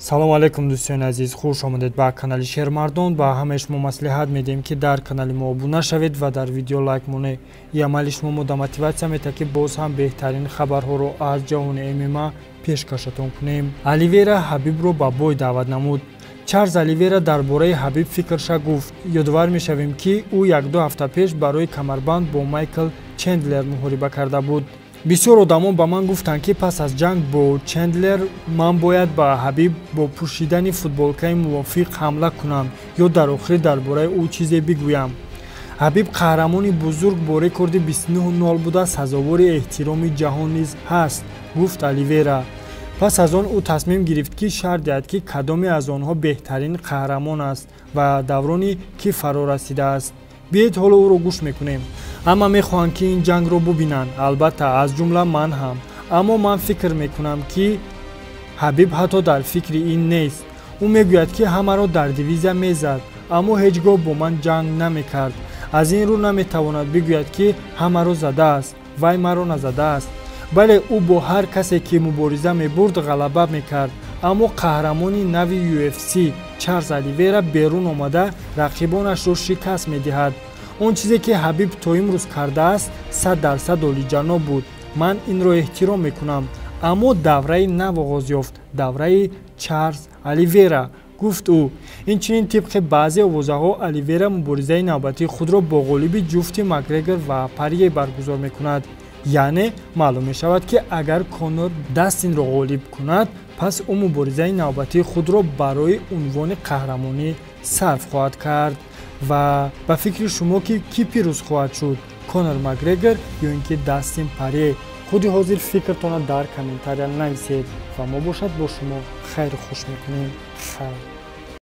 салом алайкум дӯстони азиз, хуш омадед ба канали Шермардон. Ба ҳамаи шумо маслиҳат медиҳем ки дар канали мо обуна шавед ва дар видео лайк монед. И амали шумо мода мотиватсия метавад ки боз ҳам беҳтарин хабарҳоро аз ҷаҳони ММА пешкашатон кунем. Оливейра Ҳабибро ба бой даъват намуд. Чарлз Оливейра дар бораи Ҳабиб фикрша гуфт. Ёдовар мешавем ки ӯ 1-2 ҳафта пеш барои камарбанд бо Майкл Чендлер муҳориба карда буд. бисёр одамон ба ман гуфтанд ки пас аз ҷанг бо Чендлер ман бояд ба Ҳабиб бо пӯшидани футболкаи мувофиқ ҳамла кунам ё дар охир дар бораи ӯ чизе бигӯям. Ҳабиб қаҳрамони бузург бо рекорди 29-0 буда сазовори эҳтироми ҷаҳон низ ҳаст, гуфт Оливейра. пас аз он ӯ тасмим гирифт ки шарҳ диҳад ки кадоме аз онҳо беҳтарин қаҳрамон аст ва даврони кӣ фаро расидааст. биед ҳоло ӯро гӯш мекунем. ҳама мехоҳанд ки ин ҷангро бубинанд, албатта аз ҷумла ман ҳам. аммо ман фикр мекунам ки Ҳабиб ҳатто дар фикри ин нест. ӯ мегӯяд ки ҳамаро дар дивизия мезад, аммо ҳеҷ гоҳ бо ман ҷанг намекард. аз ин рӯ наметавонад бигӯяд ки ҳамаро задааст, вай маро назадааст. бале ӯ бо ҳар касе ки мубориза мебурд ғалаба мекард, аммо қаҳрамони нави UFC Чарлз Оливейра берун омада рақибонашро шикаст медиҳад. он чизе ки Ҳабиб то имрӯз кардааст 100% олиҷаноб буд. ман инро эҳтиром мекунам, аммо давраи нав оғоз ёфт, давраи Чарлз Оливейра, гуфт ӯ. инчунин тибқи баъзе овозаҳо Оливейра муборизаи навбатии худро бо ғолиби ҷуфти Макгрегор ва Парье баргузор мекунад. яъне маълум мешавад ки агар Конор Дастинро ғолиб кунад, пас ӯ муборизаи навбатии худро барои унвони қаҳрамонӣ сарф хоҳад кард. ва ба фикри шумо ки кӣ пирӯз хоҳад шуд, Конор Макгрегор ё ин ки Дастин Парье? худи ҳозир фикртонро дар комментария нависед ва мо бошад бо шумо хайру хуш мекунем. хайр.